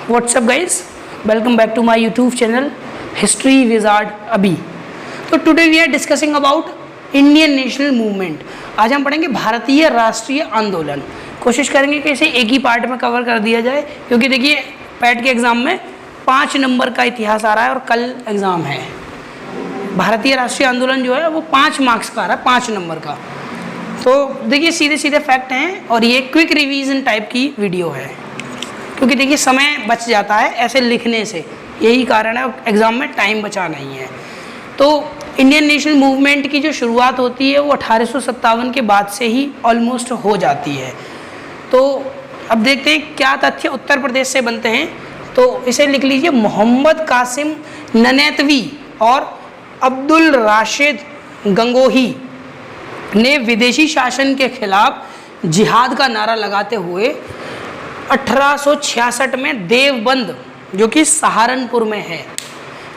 WhatsApp guys, welcome back to my YouTube channel history wizard अभी। तो today we are discussing about Indian national movement. आज हम पढ़ेंगे भारतीय राष्ट्रीय आंदोलन। कोशिश करेंगे कि इसे एक ही पार्ट में कवर कर दिया जाए, क्योंकि देखिए पैट के एग्ज़ाम में 5 नंबर का इतिहास आ रहा है और कल एग्ज़ाम है। भारतीय राष्ट्रीय आंदोलन जो है वो 5 मार्क्स का आ रहा है, 5 नंबर का। तो देखिए सीधे सीधे फैक्ट हैं और ये क्विक रिवीजन टाइप की वीडियो है, क्योंकि देखिए समय बच जाता है ऐसे लिखने से, यही कारण है एग्ज़ाम में टाइम बचा नहीं है। तो इंडियन नेशनल मूवमेंट की जो शुरुआत होती है वो 1857 के बाद से ही ऑलमोस्ट हो जाती है। तो अब देखते हैं क्या तथ्य उत्तर प्रदेश से बनते हैं। तो इसे लिख लीजिए, मोहम्मद कासिम ननैतवी और अब्दुल राशिद गंगोही ने विदेशी शासन के खिलाफ जिहाद का नारा लगाते हुए 1866 में देवबंद, जो कि सहारनपुर में है,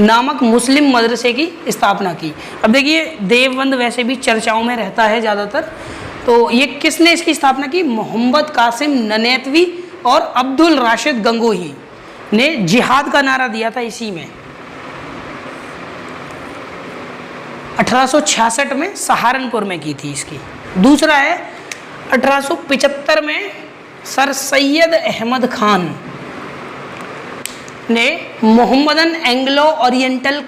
नामक मुस्लिम मदरसे की स्थापना की। अब देखिए देवबंद वैसे भी चर्चाओं में रहता है ज़्यादातर। तो ये किसने इसकी स्थापना की? मोहम्मद कासिम ननैतवी और अब्दुल राशिद गंगोही ने जिहाद का नारा दिया था इसी में। 1866 में सहारनपुर में की थी इसकी। दूसरा है 1875 में सर सैयद अहमद खान ने मोहम्मदन एंग्लो ओरिएंटल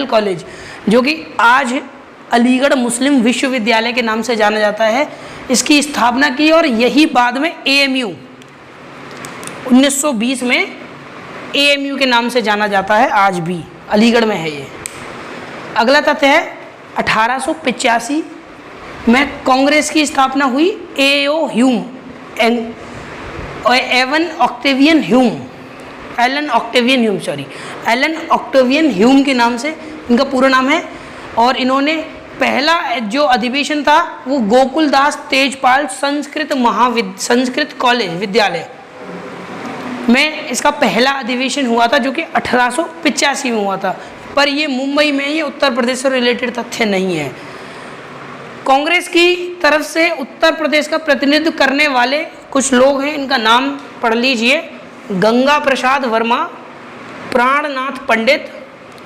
कॉलेज, जो कि आज अलीगढ़ मुस्लिम विश्वविद्यालय के नाम से जाना जाता है, इसकी स्थापना की। और यही बाद में AMU 1920 में AMU के नाम से जाना जाता है, आज भी अलीगढ़ में है ये। अगला तथ्य है 1885 में कांग्रेस की स्थापना हुई। एलन ऑक्टेवियन ह्यूम के नाम से इनका पूरा नाम है। और इन्होंने पहला जो अधिवेशन था वो गोकुलदास तेजपाल संस्कृत कॉलेज विद्यालय में इसका पहला अधिवेशन हुआ था, जो कि 1885 में हुआ था। पर ये मुंबई में, ये उत्तर प्रदेश से रिलेटेड तथ्य नहीं है। कांग्रेस की तरफ से उत्तर प्रदेश का प्रतिनिधित्व करने वाले कुछ लोग हैं, इनका नाम पढ़ लीजिए। गंगा प्रसाद वर्मा, प्राणनाथ पंडित,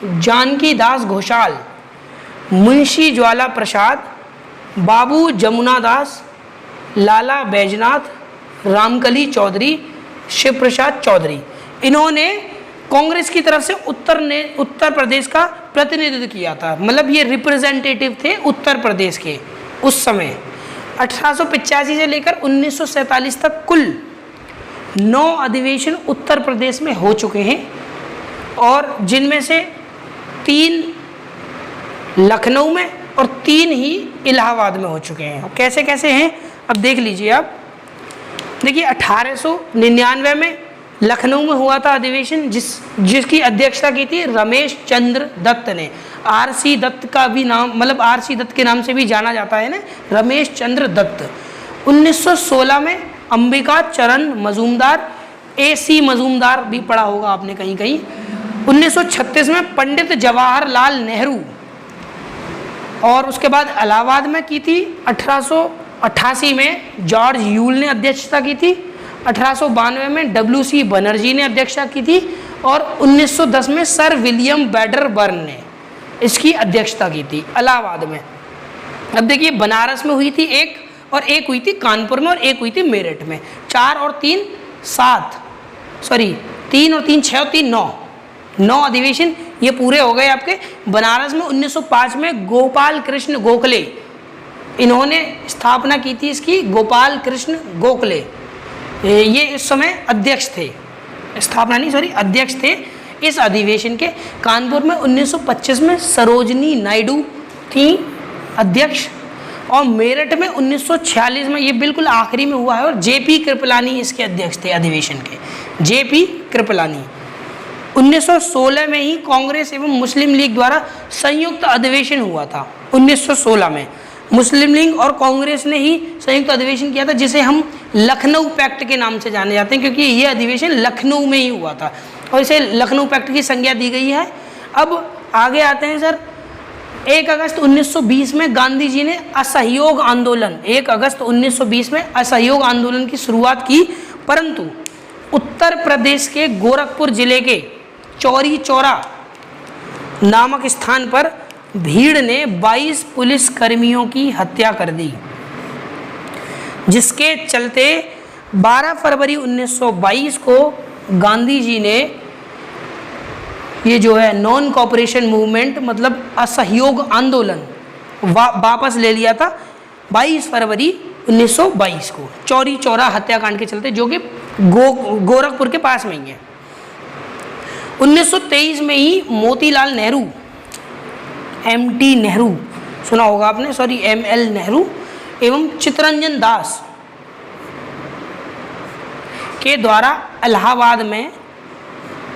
जानकी दास घोषाल, मुंशी ज्वाला प्रसाद, बाबू जमुना दास, लाला बैजनाथ, रामकली चौधरी, शिव प्रसाद चौधरी। इन्होंने कांग्रेस की तरफ से उत्तर प्रदेश का प्रतिनिधित्व किया था, मतलब ये रिप्रेजेंटेटिव थे उत्तर प्रदेश के उस समय। 1885 से लेकर 1947 तक कुल 9 अधिवेशन उत्तर प्रदेश में हो चुके हैं, और जिनमें से 3 लखनऊ में और 3 ही इलाहाबाद में हो चुके हैं। कैसे कैसे हैं अब देख लीजिए आप। देखिए 1899 में लखनऊ में हुआ था अधिवेशन, जिसकी अध्यक्षता की थी रमेश चंद्र दत्त ने। RC दत्त का भी नाम, मतलब RC दत्त के नाम से भी जाना जाता है ना, रमेश चंद्र दत्त। 1916 में अंबिका चरण मजूमदार, AC मजूमदार भी पढ़ा होगा आपने कहीं कहीं। 1936 में पंडित जवाहरलाल नेहरू, और उसके बाद इलाहाबाद में की थी। 1888 में जॉर्ज यूल ने अध्यक्षता की थी। 1892 में WC बनर्जी ने अध्यक्षता की थी, और 1910 में सर विलियम बैडरबर्न ने इसकी अध्यक्षता की थी इलाहाबाद में। अब देखिए बनारस में हुई थी एक, और एक हुई थी कानपुर में, और एक हुई थी मेरठ में। 4 और 3 7, सॉरी 3 और 3 6 और 3 9 अधिवेशन ये पूरे हो गए आपके। बनारस में 1905 में गोपाल कृष्ण गोखले, इन्होंने स्थापना की थी इसकी, गोपाल कृष्ण गोखले। ये इस समय अध्यक्ष थे, अध्यक्ष थे इस अधिवेशन के। कानपुर में 1925 में सरोजनी नायडू थी अध्यक्ष, और मेरठ में 1946 में, ये बिल्कुल आखिरी में हुआ है, और JP कृपलानी इसके अध्यक्ष थे अधिवेशन के, JP कृपलानी। 1916 में ही कांग्रेस एवं मुस्लिम लीग द्वारा संयुक्त अधिवेशन हुआ था। 1916 में मुस्लिम लीग और कांग्रेस ने ही संयुक्त अधिवेशन किया था, जिसे हम लखनऊ पैक्ट के नाम से जाने जाते हैं, क्योंकि ये अधिवेशन लखनऊ में ही हुआ था और इसे लखनऊ पैक्ट की संज्ञा दी गई है। अब आगे आते हैं सर। 1 अगस्त 1920 में गांधी जी ने असहयोग आंदोलन, 1 अगस्त 1920 में असहयोग आंदोलन की शुरुआत की। परंतु उत्तर प्रदेश के गोरखपुर जिले के चौरी चौरा नामक स्थान पर भीड़ ने 22 पुलिस कर्मियों की हत्या कर दी, जिसके चलते 12 फरवरी 1922 को गांधी जी ने ये जो है नॉन कोऑपरेशन मूवमेंट मतलब असहयोग आंदोलन वापस ले लिया था 22 फरवरी 1922 को चौरी चौरा हत्याकांड के चलते, जो कि गोरखपुर के पास में ही है। 1923 में ही मोतीलाल नेहरू, MT नेहरू सुना होगा आपने, सॉरी ML नेहरू एवं चित्तरंजन दास के द्वारा इलाहाबाद में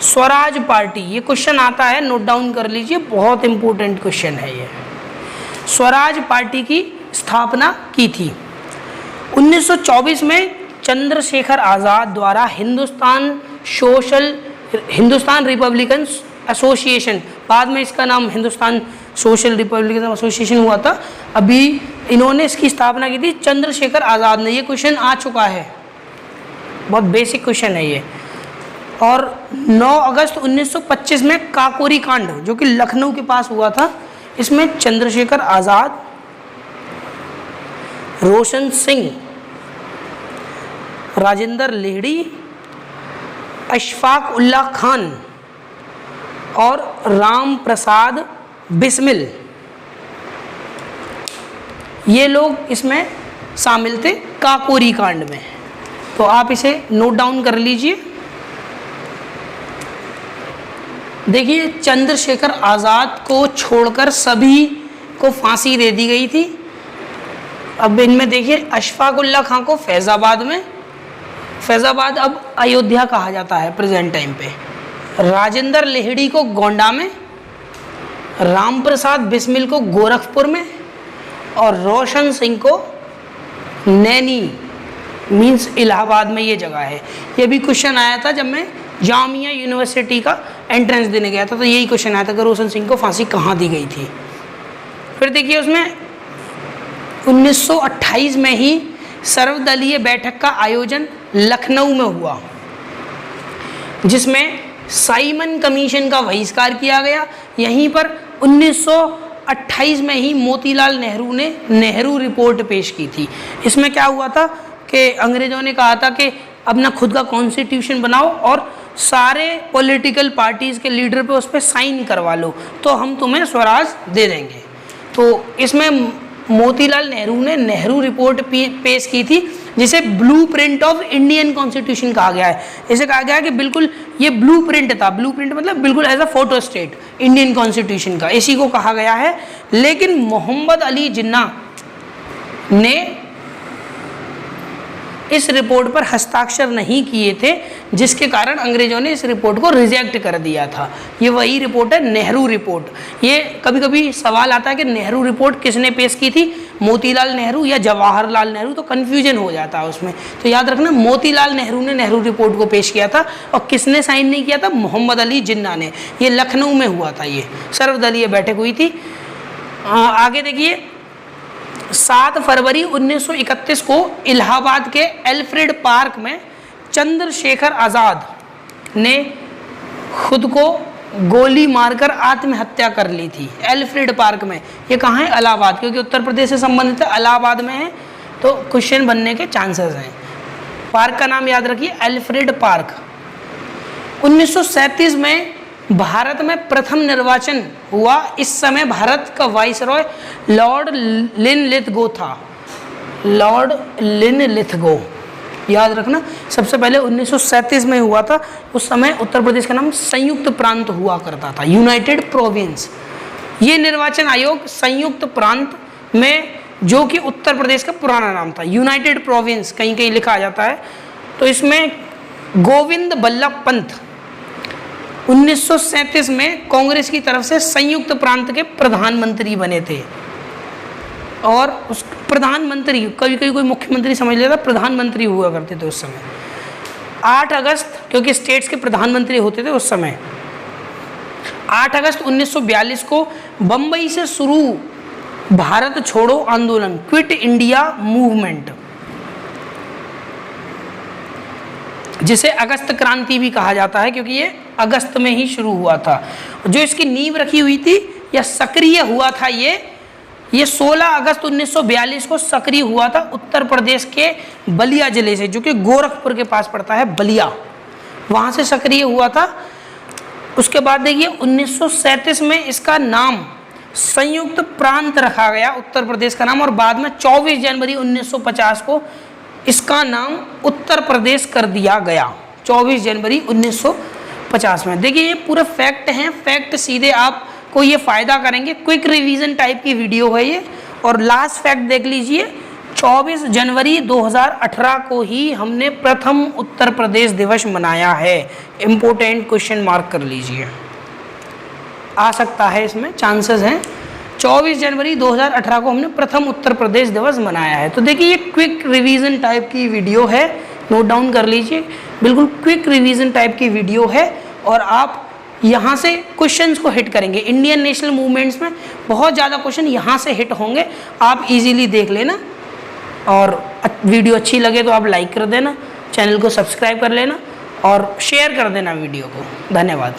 स्वराज पार्टी, ये क्वेश्चन आता है, नोट डाउन कर लीजिए, बहुत इंपॉर्टेंट क्वेश्चन है ये, स्वराज पार्टी की स्थापना की थी। 1924 में चंद्रशेखर आज़ाद द्वारा हिंदुस्तान रिपब्लिकन एसोसिएशन, बाद में इसका नाम हिंदुस्तान सोशल रिपब्लिकन एसोसिएशन हुआ था, अभी इन्होंने इसकी स्थापना की थी चंद्रशेखर आज़ाद ने। ये क्वेश्चन आ चुका है, बहुत बेसिक क्वेश्चन है ये। और 9 अगस्त 1925 में काकोरी कांड, जो कि लखनऊ के पास हुआ था, इसमें चंद्रशेखर आज़ाद, रोशन सिंह, राजेंद्र लेहड़ी, अशफाक उल्ला खान और राम प्रसाद बिस्मिल, ये लोग इसमें शामिल थे काकोरी कांड में। तो आप इसे नोट डाउन कर लीजिए। देखिए, चंद्रशेखर आज़ाद को छोड़कर सभी को फांसी दे दी गई थी। अब इनमें देखिए, अशफाक उल्ला खान को फैज़ाबाद में, फैज़ाबाद अब अयोध्या कहा जाता है प्रेजेंट टाइम पे, राजेंद्र लेहड़ी को गोंडा में, राम प्रसाद बिस्मिल को गोरखपुर में और रोशन सिंह को नैनी मीन्स इलाहाबाद में, ये जगह है। ये भी क्वेश्चन आया था जब मैं जामिया यूनिवर्सिटी का एंट्रेंस देने गया था, तो यही क्वेश्चन आया था कि रोशन सिंह को फांसी कहाँ दी गई थी। फिर देखिए, उसमें 1928 में ही सर्वदलीय बैठक का आयोजन लखनऊ में हुआ, जिसमें साइमन कमीशन का बहिष्कार किया गया। यहीं पर 1928 में ही मोतीलाल नेहरू ने नेहरू रिपोर्ट पेश की थी। इसमें क्या हुआ था कि अंग्रेज़ों ने कहा था कि अपना खुद का कॉन्स्टिट्यूशन बनाओ और सारे पॉलिटिकल पार्टीज़ के लीडर पे उस पर साइन करवा लो, तो हम तुम्हें स्वराज दे देंगे। तो इसमें मोतीलाल नेहरू ने नेहरू रिपोर्ट पेश की थी, जिसे ब्लूप्रिंट ऑफ इंडियन कॉन्स्टिट्यूशन कहा गया है। इसे कहा गया है कि बिल्कुल ये ब्लूप्रिंट था, ब्लूप्रिंट मतलब बिल्कुल as a photostat Indian constitution का, इसी को कहा गया है। लेकिन मोहम्मद अली जिन्ना ने इस रिपोर्ट पर हस्ताक्षर नहीं किए थे, जिसके कारण अंग्रेजों ने इस रिपोर्ट को रिजेक्ट कर दिया था। ये वही रिपोर्ट है, नेहरू रिपोर्ट। ये कभी कभी सवाल आता है कि नेहरू रिपोर्ट किसने पेश की थी, मोतीलाल नेहरू या जवाहरलाल नेहरू, तो कन्फ्यूजन हो जाता है उसमें। तो याद रखना, मोतीलाल नेहरू ने नेहरू रिपोर्ट को पेश किया था, और किसने साइन नहीं किया था, मोहम्मद अली जिन्ना ने। ये लखनऊ में हुआ था, ये सर्वदलीय बैठक हुई थी। आगे देखिए, 7 फरवरी 1931 को इलाहाबाद के एल्फ्रेड पार्क में चंद्रशेखर आज़ाद ने खुद को गोली मारकर आत्महत्या कर ली थी। एल्फ्रेड पार्क में, ये कहाँ है, इलाहाबाद, क्योंकि उत्तर प्रदेश से संबंधित है, इलाहाबाद में है, तो क्वेश्चन बनने के चांसेस हैं। पार्क का नाम याद रखिए, एल्फ्रेड पार्क। 1937 में भारत में प्रथम निर्वाचन हुआ। इस समय भारत का वाइसरॉय लॉर्ड लिनलिथगो था, लॉर्ड लिनलिथगो, याद रखना। सबसे पहले 1937 में हुआ था। उस समय उत्तर प्रदेश का नाम संयुक्त प्रांत हुआ करता था, यूनाइटेड प्रोविंस। ये निर्वाचन आयोग संयुक्त प्रांत में, जो कि उत्तर प्रदेश का पुराना नाम था, यूनाइटेड प्रोविंस कहीं कहीं लिखा जाता है। तो इसमें गोविंद बल्लभ पंत 1937 में कांग्रेस की तरफ से संयुक्त प्रांत के प्रधानमंत्री बने थे। और उस प्रधानमंत्री, कभी कभी कोई मुख्यमंत्री समझ लेता, प्रधानमंत्री हुआ करते थे उस समय। 8 अगस्त, क्योंकि स्टेट्स के प्रधानमंत्री होते थे उस समय, 8 अगस्त 1942 को बम्बई से शुरू भारत छोड़ो आंदोलन, क्विट इंडिया मूवमेंट, जिसे अगस्त क्रांति भी कहा जाता है क्योंकि ये अगस्त में ही शुरू हुआ था। जो इसकी नींव रखी हुई थी या सक्रिय हुआ था ये 16 अगस्त 1942 को सक्रिय हुआ था उत्तर प्रदेश के बलिया जिले से, जो कि गोरखपुर के पास पड़ता है, बलिया, वहाँ से सक्रिय हुआ था। उसके बाद देखिए 1937 में इसका नाम संयुक्त प्रांत रखा गया, उत्तर प्रदेश का नाम, और बाद में 24 जनवरी 1950 को इसका नाम उत्तर प्रदेश कर दिया गया, 24 जनवरी 1950 में। देखिए ये पूरे फैक्ट हैं, फैक्ट सीधे आपको ये फ़ायदा करेंगे, क्विक रिवीजन टाइप की वीडियो है ये। और लास्ट फैक्ट देख लीजिए, 24 जनवरी 2018 को ही हमने प्रथम उत्तर प्रदेश दिवस मनाया है। इम्पोर्टेंट क्वेश्चन मार्क कर लीजिए, आ सकता है, इसमें चांसेस हैं। 24 जनवरी 2018 को हमने प्रथम उत्तर प्रदेश दिवस मनाया है। तो देखिए ये क्विक रिवीजन टाइप की वीडियो है, नोट डाउन कर लीजिए, बिल्कुल क्विक रिवीजन टाइप की वीडियो है। और आप यहाँ से क्वेश्चंस को हिट करेंगे। इंडियन नेशनल मूवमेंट्स में बहुत ज़्यादा क्वेश्चन यहाँ से हिट होंगे, आप इजीली देख लेना। और वीडियो अच्छी लगे तो आप लाइक कर देना, चैनल को सब्सक्राइब कर लेना और शेयर कर देना वीडियो को। धन्यवाद।